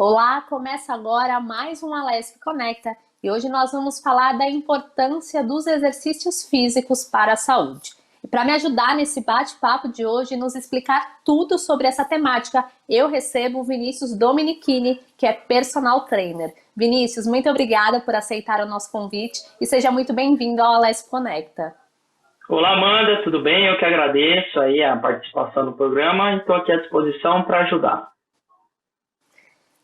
Olá, começa agora mais um Alesp Conecta e hoje nós vamos falar da importância dos exercícios físicos para a saúde. E para me ajudar nesse bate-papo de hoje e nos explicar tudo sobre essa temática, eu recebo o Vinícius Dominichini, que é personal trainer. Vinícius, muito obrigada por aceitar o nosso convite e seja muito bem-vindo ao Alesp Conecta. Olá, Amanda, tudo bem? Eu que agradeço aí a participação no programa e estou aqui à disposição para ajudar.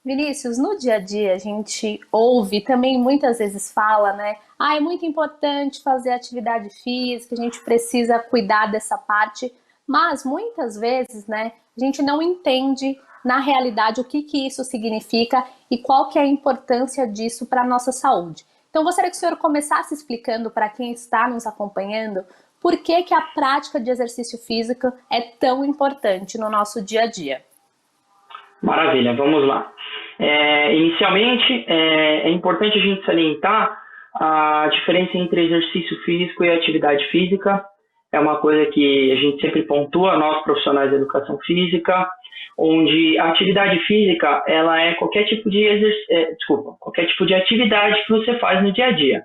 Vinícius, no dia a dia a gente ouve, também muitas vezes fala, né? É muito importante fazer atividade física, a gente precisa cuidar dessa parte, mas muitas vezes, né, a gente não entende na realidade o que isso significa e qual que é a importância disso para a nossa saúde. Então, gostaria que o senhor começasse explicando para quem está nos acompanhando por que a prática de exercício físico é tão importante no nosso dia a dia. Maravilha, vamos lá. Inicialmente, é importante a gente salientar a diferença entre exercício físico e atividade física. É uma coisa que a gente sempre pontua, nós profissionais da educação física, onde a atividade física ela é qualquer tipo de atividade que você faz no dia a dia.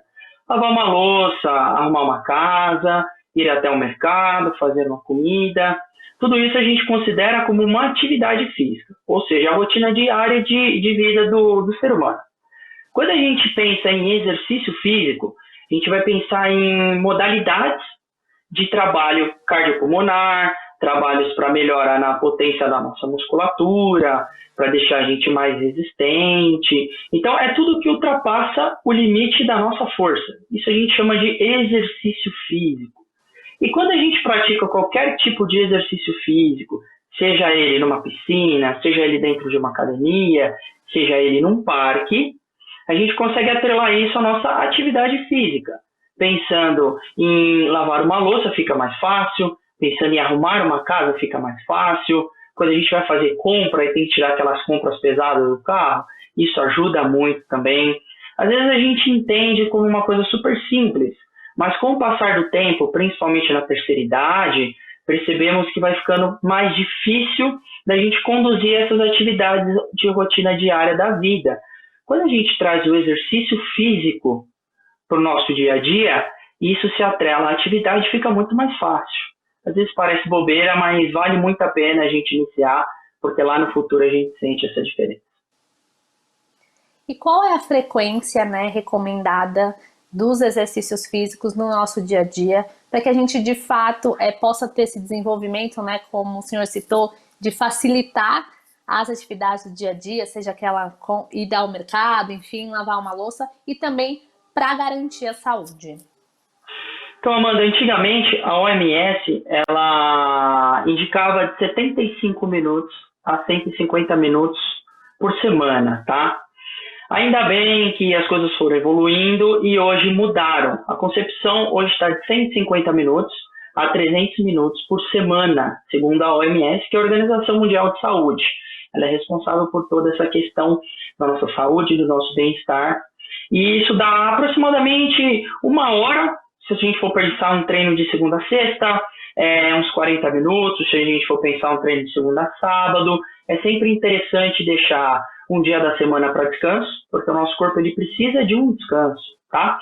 Lavar uma louça, arrumar uma casa, ir até o mercado, fazer uma comida. Tudo isso a gente considera como uma atividade física, ou seja, a rotina diária de vida do ser humano. Quando a gente pensa em exercício físico, a gente vai pensar em modalidades de trabalho cardiopulmonar, trabalhos para melhorar na potência da nossa musculatura, para deixar a gente mais resistente. Então, é tudo que ultrapassa o limite da nossa força. Isso a gente chama de exercício físico. E quando a gente pratica qualquer tipo de exercício físico, seja ele numa piscina, seja ele dentro de uma academia, seja ele num parque, a gente consegue atrelar isso à nossa atividade física. Pensando em lavar uma louça fica mais fácil, pensando em arrumar uma casa fica mais fácil, quando a gente vai fazer compra e tem que tirar aquelas compras pesadas do carro, isso ajuda muito também. Às vezes a gente entende como uma coisa super simples, mas com o passar do tempo, principalmente na terceira idade, percebemos que vai ficando mais difícil da gente conduzir essas atividades de rotina diária da vida. Quando a gente traz o exercício físico para o nosso dia a dia, isso se atrela à atividade, fica muito mais fácil. Às vezes parece bobeira, mas vale muito a pena a gente iniciar, porque lá no futuro a gente sente essa diferença. E qual é a frequência, né, recomendada dos exercícios físicos no nosso dia a dia, para que a gente de fato possa ter esse desenvolvimento, né, como o senhor citou, de facilitar as atividades do dia a dia, seja aquela ida ao mercado, enfim, lavar uma louça, e também para garantir a saúde? Então, Amanda, antigamente a OMS ela indicava de 75 minutos a 150 minutos por semana, tá? Ainda bem que as coisas foram evoluindo e hoje mudaram. A concepção hoje está de 150 minutos a 300 minutos por semana, segundo a OMS, que é a Organização Mundial de Saúde. Ela é responsável por toda essa questão da nossa saúde, do nosso bem-estar. E isso dá aproximadamente uma hora, se a gente for pensar um treino de segunda a sexta, uns 40 minutos, se a gente for pensar um treino de segunda a sábado. É sempre interessante deixar um dia da semana para descanso, porque o nosso corpo ele precisa de um descanso, tá?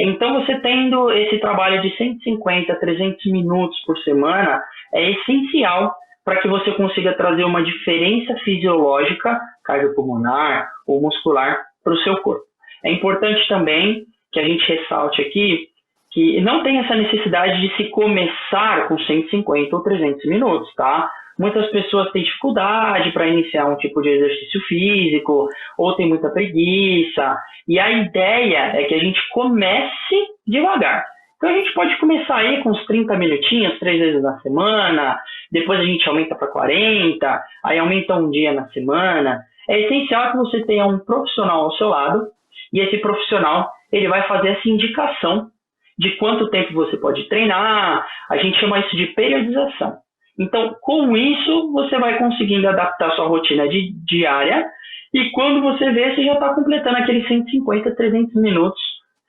Então, você tendo esse trabalho de 150 a 300 minutos por semana é essencial para que você consiga trazer uma diferença fisiológica, cardiopulmonar ou muscular, para o seu corpo. É importante também que a gente ressalte aqui que não tem essa necessidade de se começar com 150 ou 300 minutos, tá? Muitas pessoas têm dificuldade para iniciar um tipo de exercício físico, ou tem muita preguiça, e a ideia é que a gente comece devagar. Então a gente pode começar aí com uns 30 minutinhos, 3 vezes na semana, depois a gente aumenta para 40, aí aumenta um dia na semana. É essencial que você tenha um profissional ao seu lado, e esse profissional ele vai fazer essa indicação de quanto tempo você pode treinar. A gente chama isso de periodização. Então, com isso, você vai conseguindo adaptar sua rotina diária e quando você vê, você já está completando aqueles 150, 300 minutos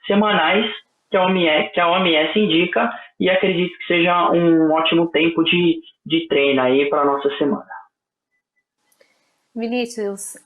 semanais que a OMS indica e acredito que seja um ótimo tempo de treino aí para a nossa semana. Vinícius,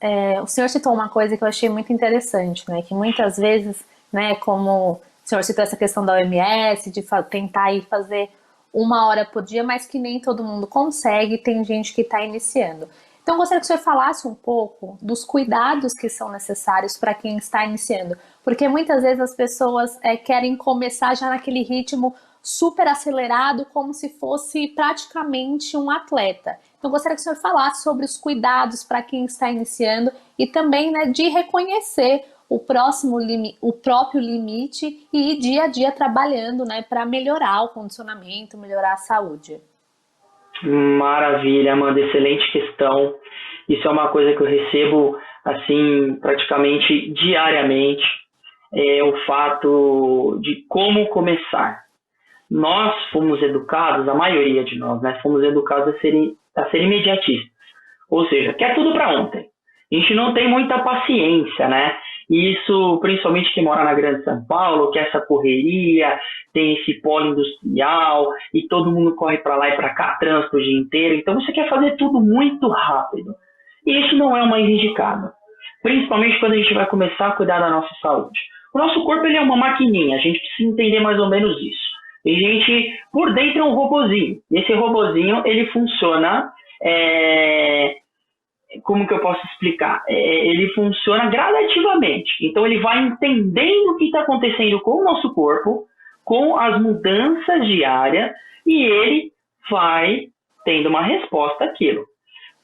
o senhor citou uma coisa que eu achei muito interessante, né? Que muitas vezes, né, como o senhor citou essa questão da OMS, de tentar ir fazer 1 hora por dia, mas que nem todo mundo consegue, tem gente que está iniciando. Então, eu gostaria que o senhor falasse um pouco dos cuidados que são necessários para quem está iniciando, porque muitas vezes as pessoas querem começar já naquele ritmo super acelerado, como se fosse praticamente um atleta. Então, eu gostaria que o senhor falasse sobre os cuidados para quem está iniciando e também, né, de reconhecer o próprio limite e ir dia a dia trabalhando, né, para melhorar o condicionamento, melhorar a saúde. Maravilha, Amanda, excelente questão. Isso é uma coisa que eu recebo assim praticamente diariamente, é o fato de como começar. Nós fomos educados, a maioria de nós, né, fomos educados a ser imediatistas. Ou seja, quer tudo para ontem. A gente não tem muita paciência, né? E isso, principalmente quem mora na Grande São Paulo, que é essa correria, tem esse polo industrial e todo mundo corre para lá e para cá, trânsito o dia inteiro. Então você quer fazer tudo muito rápido. E isso não é o mais indicado. Principalmente quando a gente vai começar a cuidar da nossa saúde. O nosso corpo ele é uma maquininha, a gente precisa entender mais ou menos isso. E a gente, por dentro, é um robozinho. E esse robozinho, ele funciona... como que eu posso explicar? Ele funciona gradativamente. Então, ele vai entendendo o que está acontecendo com o nosso corpo, com as mudanças diárias, e ele vai tendo uma resposta àquilo.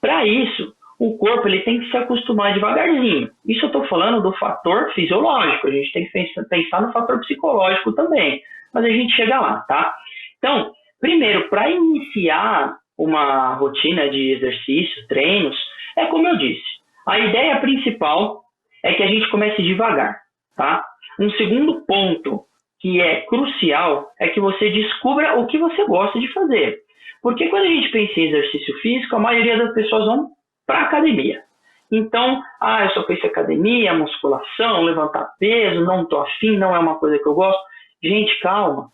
Para isso, o corpo ele tem que se acostumar devagarzinho. Isso eu estou falando do fator fisiológico. A gente tem que pensar no fator psicológico também. Mas a gente chega lá, tá? Então, primeiro, para iniciar uma rotina de exercícios, treinos, é como eu disse, a ideia principal é que a gente comece devagar, tá? Um segundo ponto que é crucial é que você descubra o que você gosta de fazer. Porque quando a gente pensa em exercício físico, a maioria das pessoas vão para a academia. Então, eu só penso em academia, musculação, levantar peso, não estou afim, não é uma coisa que eu gosto. Gente, calma.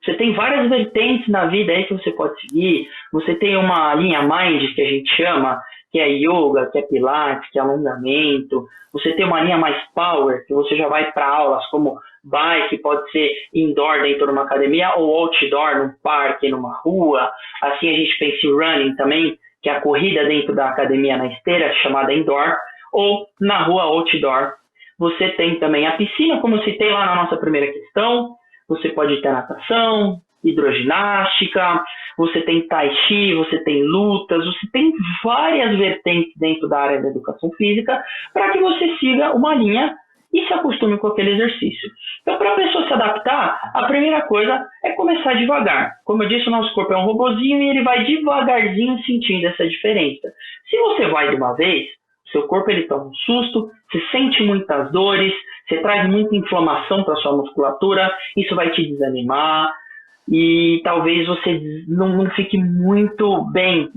Você tem várias vertentes na vida aí que você pode seguir. Você tem uma linha Mind, que a gente chama, que é yoga, que é pilates, que é alongamento. Você tem uma linha mais power, que você já vai para aulas como bike, pode ser indoor dentro de uma academia ou outdoor, num parque, numa rua. Assim a gente pensa em running também, que é a corrida dentro da academia na esteira, chamada indoor, ou na rua outdoor. Você tem também a piscina, como eu citei lá na nossa primeira questão. Você pode ter natação, hidroginástica, você tem tai chi, você tem lutas, você tem várias vertentes dentro da área da educação física para que você siga uma linha e se acostume com aquele exercício. Então, para a pessoa se adaptar, a primeira coisa é começar devagar. Como eu disse, o nosso corpo é um robozinho e ele vai devagarzinho sentindo essa diferença. Se você vai de uma vez, seu corpo ele toma um susto, você sente muitas dores, você traz muita inflamação para sua musculatura, isso vai te desanimar e talvez você não fique muito bem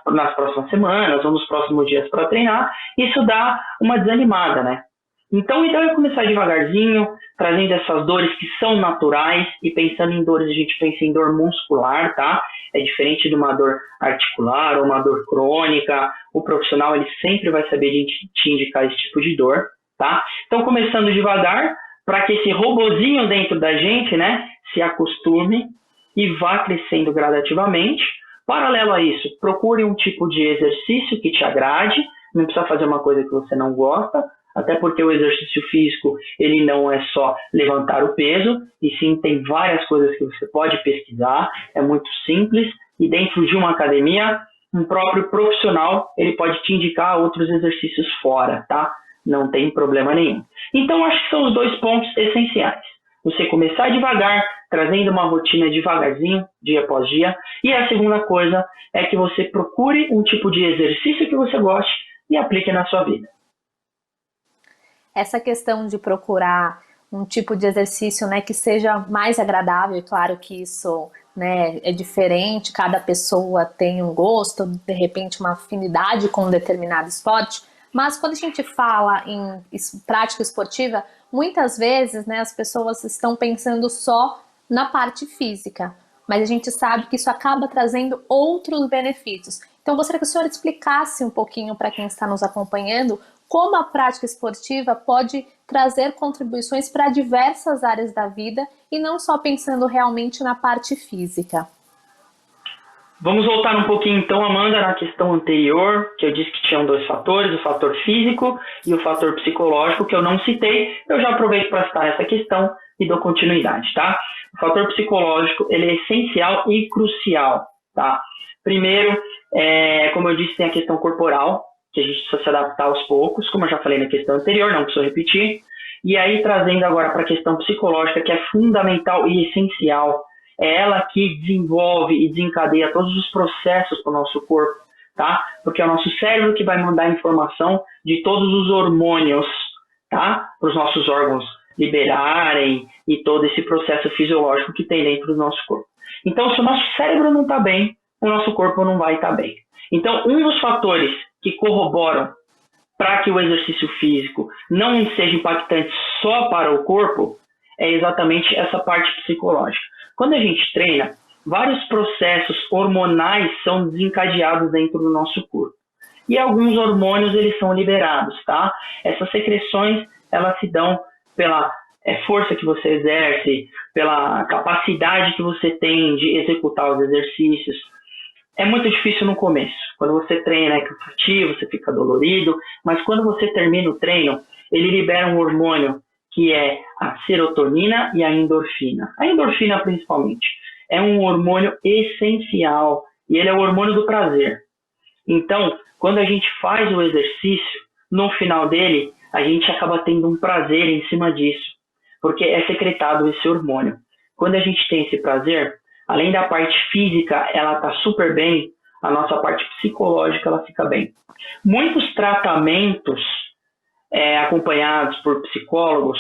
nas próximas semanas ou nos próximos dias para treinar. Isso dá uma desanimada, né? Então, é começar devagarzinho, trazendo essas dores que são naturais, e pensando em dores, a gente pensa em dor muscular, tá? É diferente de uma dor articular ou uma dor crônica. O profissional, ele sempre vai saber te indicar esse tipo de dor, tá? Então, começando devagar, para que esse robozinho dentro da gente, né, se acostume e vá crescendo gradativamente. Paralelo a isso, procure um tipo de exercício que te agrade, não precisa fazer uma coisa que você não gosta, até porque o exercício físico, ele não é só levantar o peso, e sim tem várias coisas que você pode pesquisar, é muito simples, e dentro de uma academia, um próprio profissional, ele pode te indicar outros exercícios fora, tá? Não tem problema nenhum. Então, acho que são os 2 pontos essenciais. Você começar devagar, trazendo uma rotina devagarzinho, dia após dia, e a segunda coisa é que você procure um tipo de exercício que você goste e aplique na sua vida. Essa questão de procurar um tipo de exercício, né, que seja mais agradável, e claro que isso, né, é diferente, cada pessoa tem um gosto, de repente uma afinidade com um determinado esporte, mas quando a gente fala em prática esportiva, muitas vezes, né, as pessoas estão pensando só na parte física, mas a gente sabe que isso acaba trazendo outros benefícios. Então, eu gostaria que o senhor explicasse um pouquinho para quem está nos acompanhando como a prática esportiva pode trazer contribuições para diversas áreas da vida e não só pensando realmente na parte física. Vamos voltar um pouquinho então, Amanda, na questão anterior, que eu disse que tinham 2 fatores, o fator físico e o fator psicológico, que eu não citei. Eu já aproveito para citar essa questão e dou continuidade, tá? O fator psicológico, ele é essencial e crucial, tá? Primeiro, como eu disse, tem a questão corporal, que a gente precisa se adaptar aos poucos, como eu já falei na questão anterior, não preciso repetir. E aí, trazendo agora para a questão psicológica, que é fundamental e essencial, é ela que desenvolve e desencadeia todos os processos para o nosso corpo, tá? Porque é o nosso cérebro que vai mandar informação de todos os hormônios, tá? Para os nossos órgãos liberarem e todo esse processo fisiológico que tem dentro do nosso corpo. Então, se o nosso cérebro não está bem, o nosso corpo não vai estar bem. Então, um dos fatores que corroboram para que o exercício físico não seja impactante só para o corpo é exatamente essa parte psicológica. Quando a gente treina, vários processos hormonais são desencadeados dentro do nosso corpo. E alguns hormônios eles são liberados, tá? Essas secreções, elas se dão pela força que você exerce, pela capacidade que você tem de executar os exercícios. É muito difícil no começo. Quando você treina é cansativo, você fica dolorido, mas quando você termina o treino, ele libera um hormônio que é a serotonina e a endorfina. A endorfina, principalmente, é um hormônio essencial e ele é o hormônio do prazer. Então, quando a gente faz o exercício, no final dele, a gente acaba tendo um prazer em cima disso, porque é secretado esse hormônio. Quando a gente tem esse prazer, além da parte física, ela está super bem, a nossa parte psicológica ela fica bem. Muitos tratamentos acompanhados por psicólogos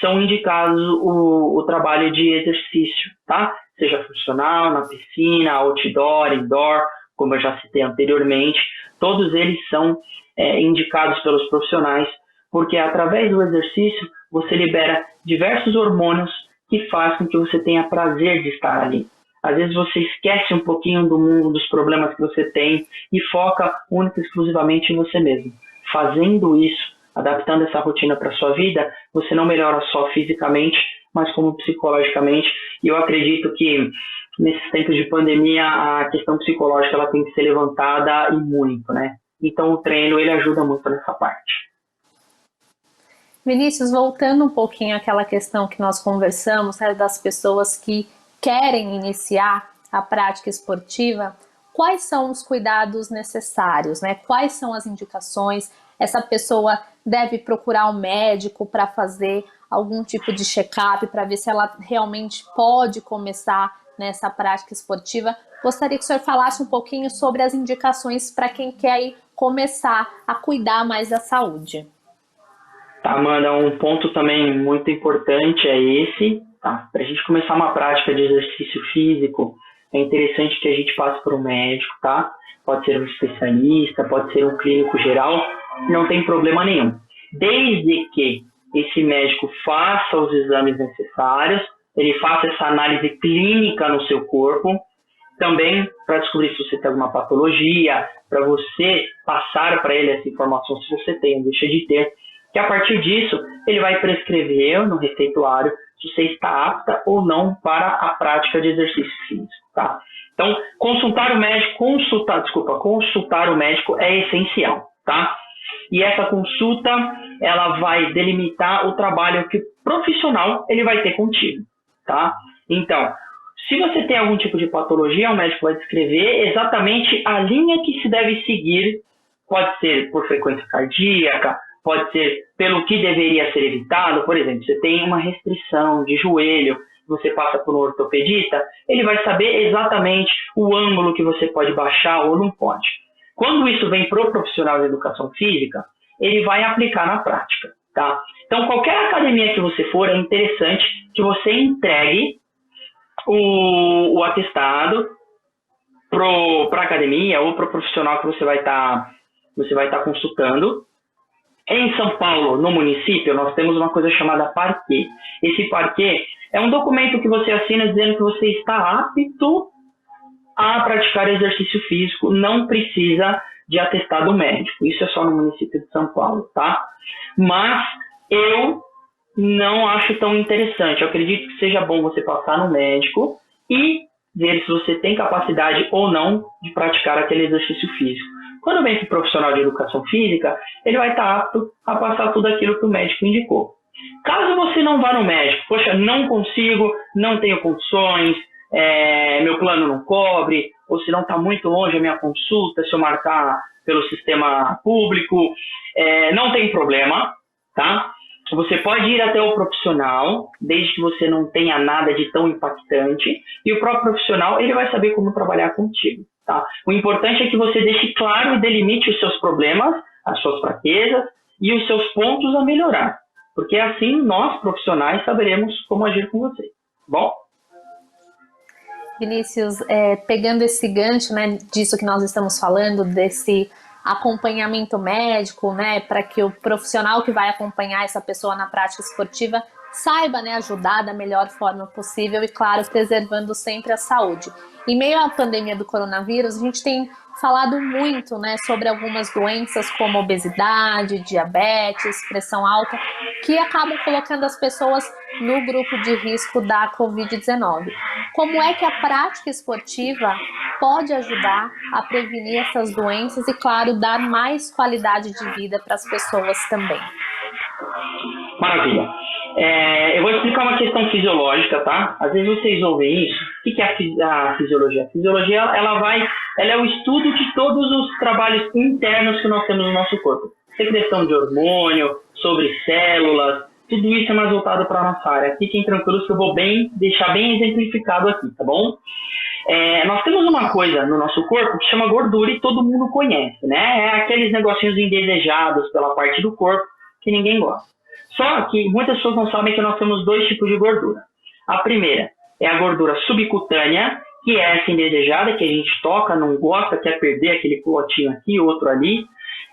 são indicados o trabalho de exercício, tá? Seja funcional, na piscina, outdoor, indoor, como eu já citei anteriormente, todos eles são indicados pelos profissionais, porque através do exercício você libera diversos hormônios que fazem com que você tenha prazer de estar ali. Às vezes você esquece um pouquinho do mundo, dos problemas que você tem e foca única e exclusivamente em você mesmo. Fazendo isso, adaptando essa rotina para a sua vida, você não melhora só fisicamente, mas como psicologicamente. E eu acredito que nesses tempos de pandemia, a questão psicológica ela tem que ser levantada e muito, né? Então o treino ele ajuda muito nessa parte. Vinícius, voltando um pouquinho àquela questão que nós conversamos, né, das pessoas que querem iniciar a prática esportiva, quais são os cuidados necessários, né? Quais são as indicações? Essa pessoa deve procurar um médico para fazer algum tipo de check-up, para ver se ela realmente pode começar nessa prática esportiva. Gostaria que o senhor falasse um pouquinho sobre as indicações para quem quer começar a cuidar mais da saúde. Tá, Amanda, um ponto também muito importante é esse. Tá? Para a gente começar uma prática de exercício físico, é interessante que a gente passe por um médico, tá? Pode ser um especialista, pode ser um clínico geral, não tem problema nenhum. Desde que esse médico faça os exames necessários, ele faça essa análise clínica no seu corpo, também para descobrir se você tem alguma patologia, para você passar para ele essa informação se você tem ou deixa de ter, que a partir disso ele vai prescrever no receituário se você está apta ou não para a prática de exercício físico, tá? Então, consultar o médico é essencial, tá? E essa consulta, ela vai delimitar o trabalho que o profissional ele vai ter contigo, tá? Então, se você tem algum tipo de patologia, o médico vai descrever exatamente a linha que se deve seguir, pode ser por frequência cardíaca, pode ser pelo que deveria ser evitado. Por exemplo, você tem uma restrição de joelho, você passa por um ortopedista, ele vai saber exatamente o ângulo que você pode baixar ou não pode. Quando isso vem para o profissional de educação física, ele vai aplicar na prática, tá? Então, qualquer academia que você for, é interessante que você entregue o atestado para a academia ou para o profissional que você vai estar consultando. Em São Paulo, no município, nós temos uma coisa chamada parquê. Esse parquê é um documento que você assina dizendo que você está apto a praticar exercício físico, não precisa de atestado médico. Isso é só no município de São Paulo, tá? Mas eu não acho tão interessante. Eu acredito que seja bom você passar no médico e ver se você tem capacidade ou não de praticar aquele exercício físico. Quando vem para o profissional de educação física, ele vai estar apto a passar tudo aquilo que o médico indicou. Caso você não vá no médico, poxa, não consigo, não tenho condições, meu plano não cobre, ou se não está muito longe a minha consulta, se eu marcar pelo sistema público, não tem problema, tá? Você pode ir até o profissional, desde que você não tenha nada de tão impactante, e o próprio profissional ele vai saber como trabalhar contigo. Tá? O importante é que você deixe claro e delimite os seus problemas, as suas fraquezas e os seus pontos a melhorar, porque assim nós, profissionais, saberemos como agir com você. Bom? Vinícius, pegando esse gancho, né, disso que nós estamos falando, desse acompanhamento médico, né, para que o profissional que vai acompanhar essa pessoa na prática esportiva saiba, né, ajudar da melhor forma possível e, claro, preservando sempre a saúde. Em meio à pandemia do coronavírus, a gente tem falado muito, né, sobre algumas doenças como obesidade, diabetes, pressão alta, que acabam colocando as pessoas no grupo de risco da Covid-19. Como é que a prática esportiva pode ajudar a prevenir essas doenças e, claro, dar mais qualidade de vida para as pessoas também? Maravilha. Eu vou explicar uma questão fisiológica, tá? Às vezes vocês ouvem isso. O que é a fisiologia? A fisiologia, ela é o estudo de todos os trabalhos internos que nós temos no nosso corpo. Secreção de hormônio, sobre células, tudo isso é mais voltado para a nossa área. Fiquem tranquilos que eu vou deixar bem exemplificado aqui, tá bom? Nós temos uma coisa no nosso corpo que chama gordura e todo mundo conhece, né? É aqueles negocinhos indesejados pela parte do corpo que ninguém gosta. Só que muitas pessoas não sabem que nós temos dois tipos de gordura. A primeira é a gordura subcutânea, que é essa indesejada, que a gente toca, não gosta, quer perder aquele clotinho aqui, outro ali.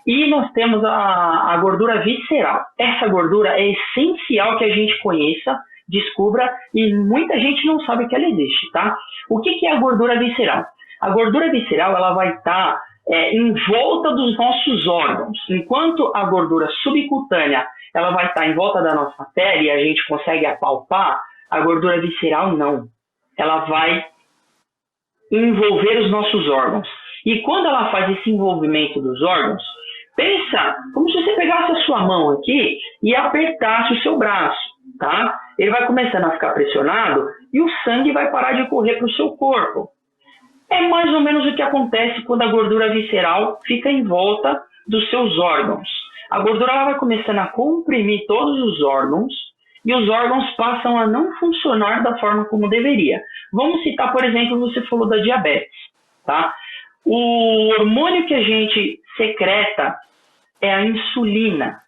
E nós temos a gordura visceral. Essa gordura é essencial que a gente conheça, descubra, e muita gente não sabe que ela existe, tá? O que é a gordura visceral? A gordura visceral ela vai estar em volta dos nossos órgãos, enquanto a gordura subcutânea ela vai estar em volta da nossa pele e a gente consegue apalpar, a gordura visceral não. Ela vai envolver os nossos órgãos. E quando ela faz esse envolvimento dos órgãos, pensa como se você pegasse a sua mão aqui e apertasse o seu braço, tá? Ele vai começando a ficar pressionado e o sangue vai parar de correr para o seu corpo. É mais ou menos o que acontece quando a gordura visceral fica em volta dos seus órgãos. A gordura ela vai começando a comprimir todos os órgãos e os órgãos passam a não funcionar da forma como deveria. Vamos citar, por exemplo, você falou da diabetes, tá? O hormônio que a gente secreta é a insulina.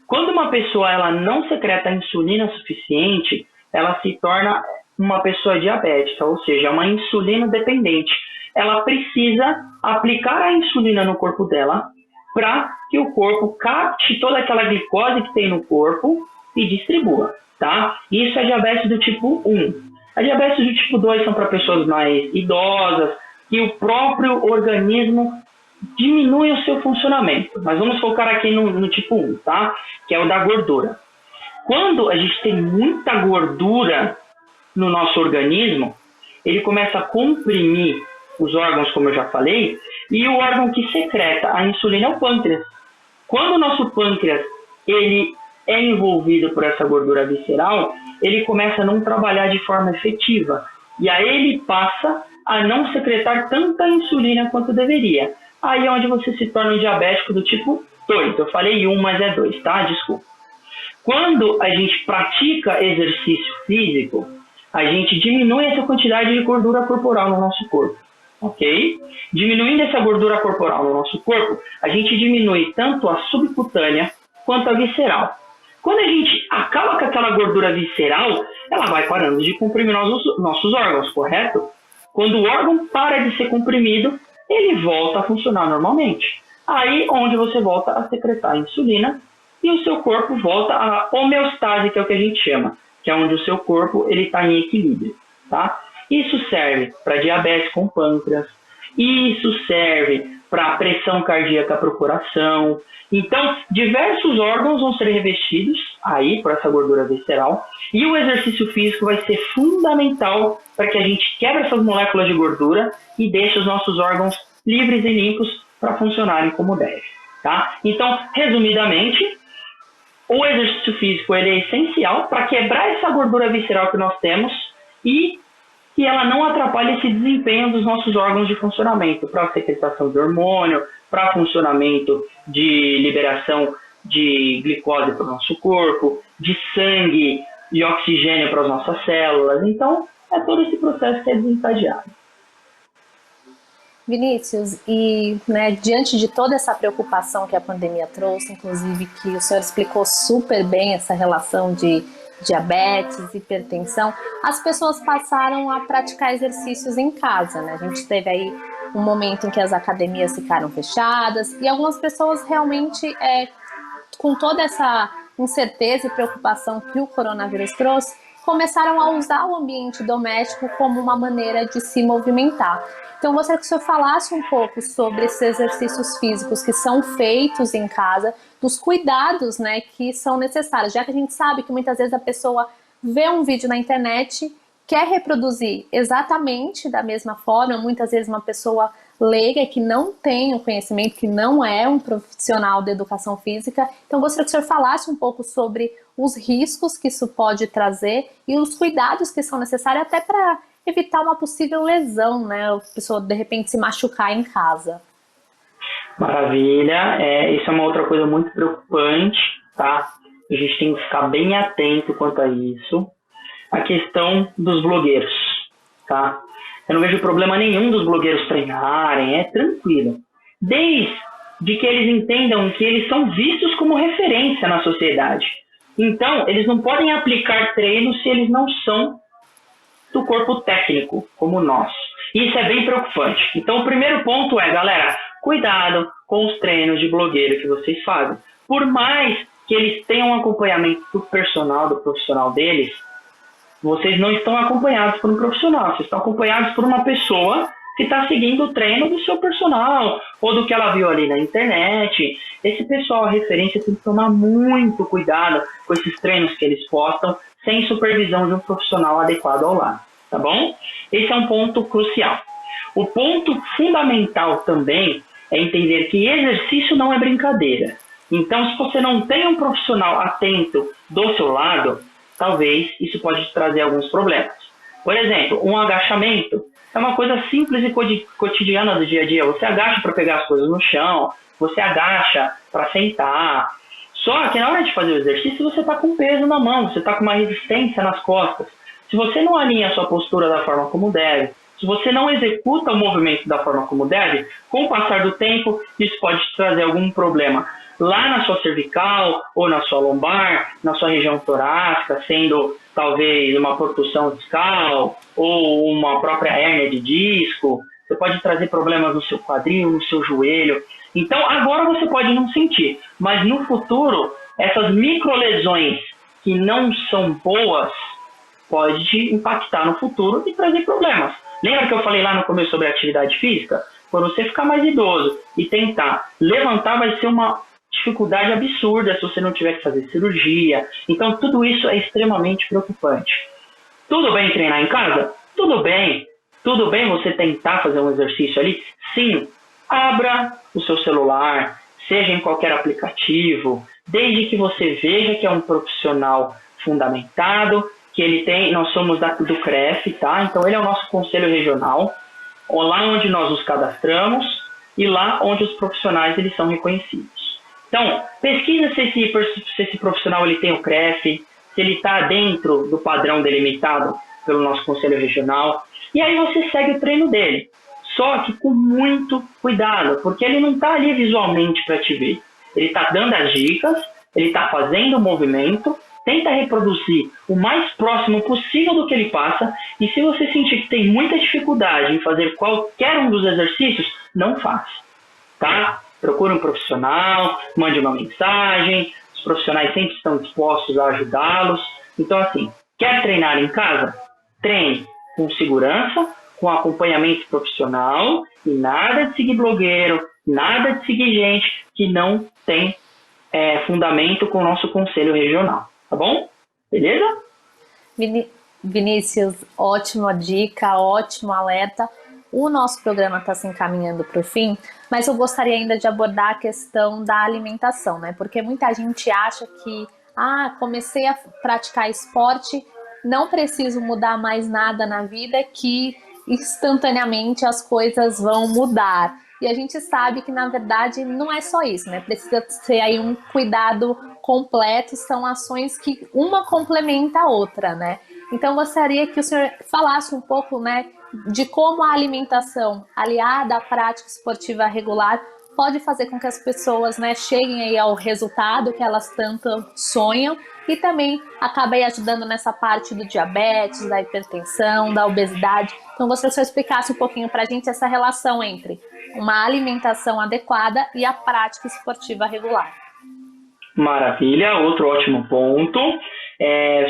Quando uma pessoa ela não secreta a insulina suficiente, ela se torna uma pessoa diabética, ou seja, uma insulina dependente. Ela precisa aplicar a insulina no corpo dela para que o corpo capte toda aquela glicose que tem no corpo e distribua, tá? Isso é diabetes do tipo 1. A diabetes do tipo 2 são para pessoas mais idosas, que o próprio organismo diminui o seu funcionamento. Mas vamos focar aqui no tipo 1, tá? Que é o da gordura. Quando a gente tem muita gordura no nosso organismo, ele começa a comprimir os órgãos, como eu já falei, e o órgão que secreta a insulina é o pâncreas. Quando o nosso pâncreas ele é envolvido por essa gordura visceral, ele começa a não trabalhar de forma efetiva. E aí ele passa a não secretar tanta insulina quanto deveria. Aí é onde você se torna um diabético do tipo 2. Eu falei 1, mas é 2, tá? Desculpa. Quando a gente pratica exercício físico, a gente diminui essa quantidade de gordura corporal no nosso corpo, ok? Diminuindo essa gordura corporal no nosso corpo, a gente diminui tanto a subcutânea quanto a visceral. Quando a gente acaba com aquela gordura visceral, ela vai parando de comprimir nossos órgãos, correto? Quando o órgão para de ser comprimido, ele volta a funcionar normalmente. Aí onde você volta a secretar a insulina e o seu corpo volta à homeostase, que é o que a gente chama, que é onde o seu corpo está em equilíbrio, tá? Isso serve para diabetes com pâncreas, isso serve para pressão cardíaca por coração. Então, diversos órgãos vão ser revestidos aí por essa gordura visceral, e o exercício físico vai ser fundamental para que a gente quebre essas moléculas de gordura e deixe os nossos órgãos livres e limpos para funcionarem como deve, tá? Então, resumidamente, o exercício físico ele é essencial para quebrar essa gordura visceral que nós temos e que ela não atrapalhe esse desempenho dos nossos órgãos de funcionamento, para a secretação de hormônio, para funcionamento de liberação de glicose para o nosso corpo, de sangue e oxigênio para as nossas células. Então, é todo esse processo que é desencadeado. Vinícius, e diante de toda essa preocupação que a pandemia trouxe, inclusive que o senhor explicou super bem essa relação de diabetes, hipertensão, as pessoas passaram a praticar exercícios em casa, né? A gente teve aí um momento em que as academias ficaram fechadas e algumas pessoas realmente, com toda essa incerteza e preocupação que o coronavírus trouxe, começaram a usar o ambiente doméstico como uma maneira de se movimentar. Então, eu gostaria que o senhor falasse um pouco sobre esses exercícios físicos que são feitos em casa, dos cuidados, que são necessários, já que a gente sabe que muitas vezes a pessoa vê um vídeo na internet, quer reproduzir exatamente da mesma forma, muitas vezes uma pessoa leiga que não tem o conhecimento, que não é um profissional de educação física. Então, eu gostaria que o senhor falasse um pouco sobre os riscos que isso pode trazer e os cuidados que são necessários até para evitar uma possível lesão, a pessoa de repente se machucar em casa. Maravilha, isso é uma outra coisa muito preocupante, tá? A gente tem que ficar bem atento quanto a isso. A questão dos blogueiros, tá? Eu não vejo problema nenhum dos blogueiros treinarem, é tranquilo. Desde que eles entendam que eles são vistos como referência na sociedade. Então, eles não podem aplicar treinos se eles não são do corpo técnico, como nós. Isso é bem preocupante. Então, o primeiro ponto é, galera, cuidado com os treinos de blogueiro que vocês fazem. Por mais que eles tenham um acompanhamento do profissional deles, vocês não estão acompanhados por um profissional, vocês estão acompanhados por uma pessoa que está seguindo o treino do seu personal, ou do que ela viu ali na internet. Esse pessoal, a referência, tem que tomar muito cuidado com esses treinos que eles postam, sem supervisão de um profissional adequado ao lado, tá bom? Esse é um ponto crucial. O ponto fundamental também é entender que exercício não é brincadeira. Então, se você não tem um profissional atento do seu lado, talvez isso pode te trazer alguns problemas. Por exemplo, um agachamento é uma coisa simples e cotidiana do dia a dia. Você agacha para pegar as coisas no chão, você agacha para sentar. Só que na hora de fazer o exercício, você está com peso na mão, você está com uma resistência nas costas. Se você não alinha a sua postura da forma como deve, se você não executa o movimento da forma como deve, com o passar do tempo, isso pode te trazer algum problema lá na sua cervical, ou na sua lombar, na sua região torácica, sendo talvez uma protusão discal, ou uma própria hérnia de disco. Você pode trazer problemas no seu quadril, no seu joelho. Então, agora você pode não sentir, mas no futuro, essas microlesões que não são boas, pode te impactar no futuro e trazer problemas. Lembra que eu falei lá no começo sobre atividade física? Quando você ficar mais idoso e tentar levantar, vai ser uma dificuldade absurda se você não tiver que fazer cirurgia. Então, tudo isso é extremamente preocupante. Tudo bem treinar em casa? Tudo bem. Tudo bem você tentar fazer um exercício ali? Sim. Abra o seu celular, seja em qualquer aplicativo, desde que você veja que é um profissional fundamentado, que ele tem, nós somos do CREF, tá? Então ele é o nosso conselho regional, lá onde nós nos cadastramos e lá onde os profissionais eles são reconhecidos. Então, pesquisa se esse profissional ele tem o CREF, se ele está dentro do padrão delimitado pelo nosso conselho regional, e aí você segue o treino dele. Só que com muito cuidado, porque ele não está ali visualmente para te ver. Ele está dando as dicas, ele está fazendo o movimento, tenta reproduzir o mais próximo possível do que ele passa, e se você sentir que tem muita dificuldade em fazer qualquer um dos exercícios, não faça, tá? Procure um profissional, mande uma mensagem, os profissionais sempre estão dispostos a ajudá-los. Então, assim, quer treinar em casa? Treine. com segurança, com acompanhamento profissional e nada de seguir blogueiro, nada de seguir gente que não tem fundamento com o nosso conselho regional, tá bom? Beleza? Vinícius, ótima dica, ótimo alerta. O nosso programa está se encaminhando para o fim, mas eu gostaria ainda de abordar a questão da alimentação, né? Porque muita gente acha que, comecei a praticar esporte, não preciso mudar mais nada na vida, que instantaneamente as coisas vão mudar. E a gente sabe que, na verdade, não é só isso, né? Precisa ser aí um cuidado completo, são ações que uma complementa a outra, né? Então, gostaria que o senhor falasse um pouco, né, de como a alimentação aliada à prática esportiva regular pode fazer com que as pessoas, né, cheguem aí ao resultado que elas tanto sonham e também acabem ajudando nessa parte do diabetes, da hipertensão, da obesidade. Então, gostaria que o senhor explicasse um pouquinho para a gente essa relação entre uma alimentação adequada e a prática esportiva regular. Maravilha, outro ótimo ponto.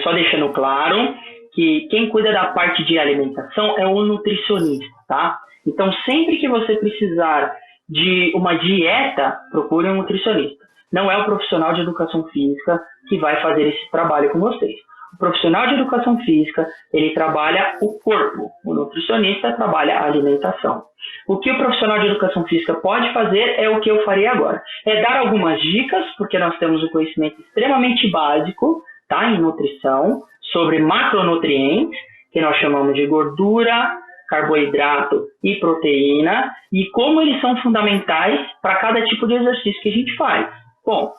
Só deixando claro que quem cuida da parte de alimentação é o nutricionista, tá? Então, sempre que você precisar de uma dieta, procure um nutricionista. Não é o profissional de educação física que vai fazer esse trabalho com vocês. O profissional de educação física, ele trabalha o corpo. O nutricionista trabalha a alimentação. O que o profissional de educação física pode fazer é o que eu farei agora. É dar algumas dicas, porque nós temos um conhecimento extremamente básico, tá, em nutrição, sobre macronutrientes, que nós chamamos de gordura, carboidrato e proteína, e como eles são fundamentais para cada tipo de exercício que a gente faz. Bom,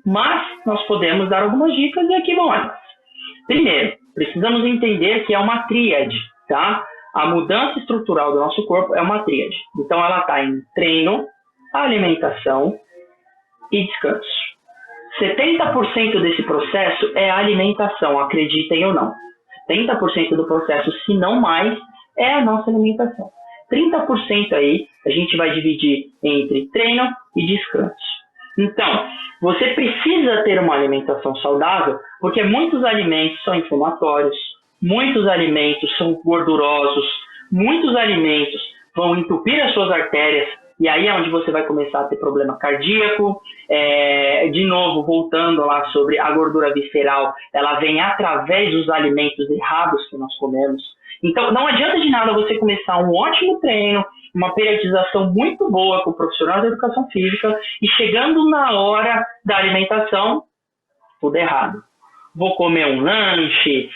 mas nós podemos dar algumas dicas e aqui vão elas. Primeiro, precisamos entender que é uma tríade, tá? A mudança estrutural do nosso corpo é uma tríade. Então, ela está em treino, alimentação e descanso. 70% desse processo é a alimentação, acreditem ou não. 70% do processo, se não mais, é a nossa alimentação. 30% aí a gente vai dividir entre treino e descanso. Então, você precisa ter uma alimentação saudável, porque muitos alimentos são inflamatórios, muitos alimentos são gordurosos, muitos alimentos vão entupir as suas artérias, e aí é onde você vai começar a ter problema cardíaco. De novo, voltando lá sobre a gordura visceral, ela vem através dos alimentos errados que nós comemos. Então, não adianta de nada você começar um ótimo treino, uma periodização muito boa com o profissional de educação física, e chegando na hora da alimentação, tudo errado. Vou comer um lanche,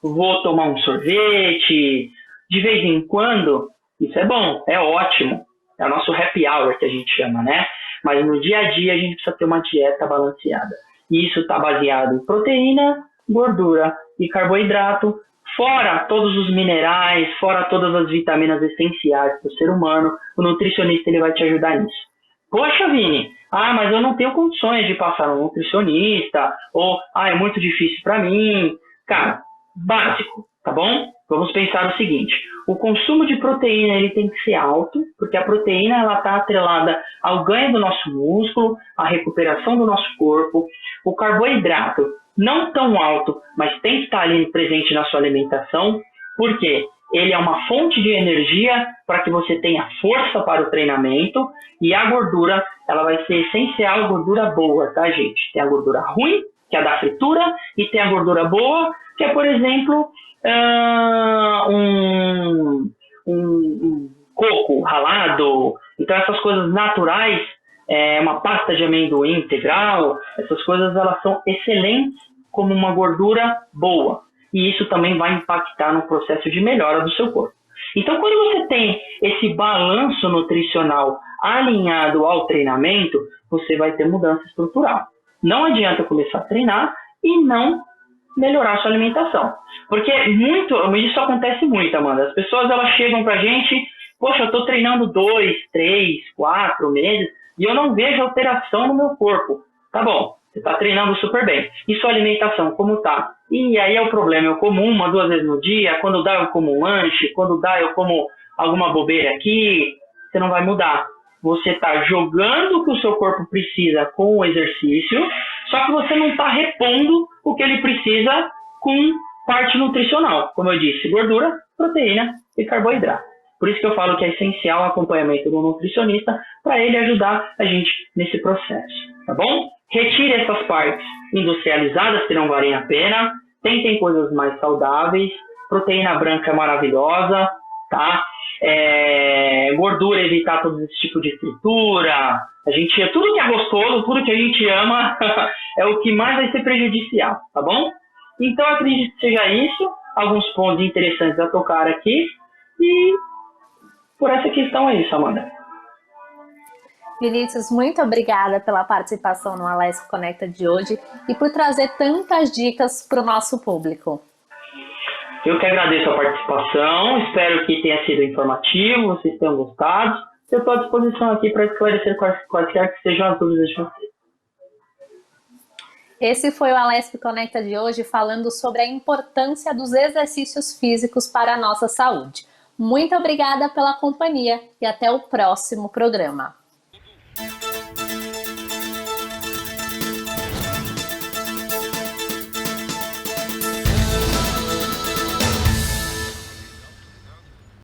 vou tomar um sorvete, de vez em quando, isso é bom, é ótimo. É o nosso happy hour que a gente chama, né? Mas no dia a dia a gente precisa ter uma dieta balanceada. E isso está baseado em proteína, gordura e carboidrato, fora todos os minerais, fora todas as vitaminas essenciais para o ser humano. O nutricionista ele vai te ajudar nisso. Poxa, Vini, mas eu não tenho condições de passar no nutricionista, ou é muito difícil para mim. Cara, básico, tá bom? Vamos pensar o seguinte: o consumo de proteína ele tem que ser alto, porque a proteína ela está atrelada ao ganho do nosso músculo, à recuperação do nosso corpo. O carboidrato não tão alto, mas tem que estar ali presente na sua alimentação, porque ele é uma fonte de energia para que você tenha força para o treinamento, e a gordura ela vai ser essencial, gordura boa, tá, gente? Tem a gordura ruim, que é a da fritura, e tem a gordura boa, que é, por exemplo, um coco ralado. Então, essas coisas naturais, uma pasta de amendoim integral, essas coisas elas são excelentes como uma gordura boa. E isso também vai impactar no processo de melhora do seu corpo. Então, quando você tem esse balanço nutricional alinhado ao treinamento, você vai ter mudança estrutural. Não adianta começar a treinar e não melhorar a sua alimentação. Porque isso acontece muito, Amanda. As pessoas elas chegam pra gente, poxa, eu estou treinando 2, 3, 4 meses e eu não vejo alteração no meu corpo. Tá bom, você está treinando super bem. E sua alimentação, como tá? E aí é o problema, eu como 1, 2 vezes no dia, quando dá eu como um lanche, quando dá eu como alguma bobeira aqui, você não vai mudar. Você está jogando o que o seu corpo precisa com o exercício, só que você não está repondo o que ele precisa com parte nutricional, como eu disse, gordura, proteína e carboidrato. Por isso que eu falo que é essencial o acompanhamento do nutricionista para ele ajudar a gente nesse processo, tá bom? Retire essas partes industrializadas que não valem a pena, tentem coisas mais saudáveis, proteína branca é maravilhosa, tá? Gordura, evitar todo esse tipo de fritura, tudo que é gostoso, tudo que a gente ama é o que mais vai ser prejudicial, tá bom? Então, eu acredito que seja isso, alguns pontos interessantes a tocar aqui, e por essa questão é isso, Amanda. Vinícius, muito obrigada pela participação no Alesp Conecta de hoje e por trazer tantas dicas para o nosso público. Eu que agradeço a participação, espero que tenha sido informativo, vocês tenham gostado. Eu estou à disposição aqui para esclarecer quaisquer que sejam as dúvidas de vocês. Esse foi o Alesp Conecta de hoje, falando sobre a importância dos exercícios físicos para a nossa saúde. Muito obrigada pela companhia e até o próximo programa.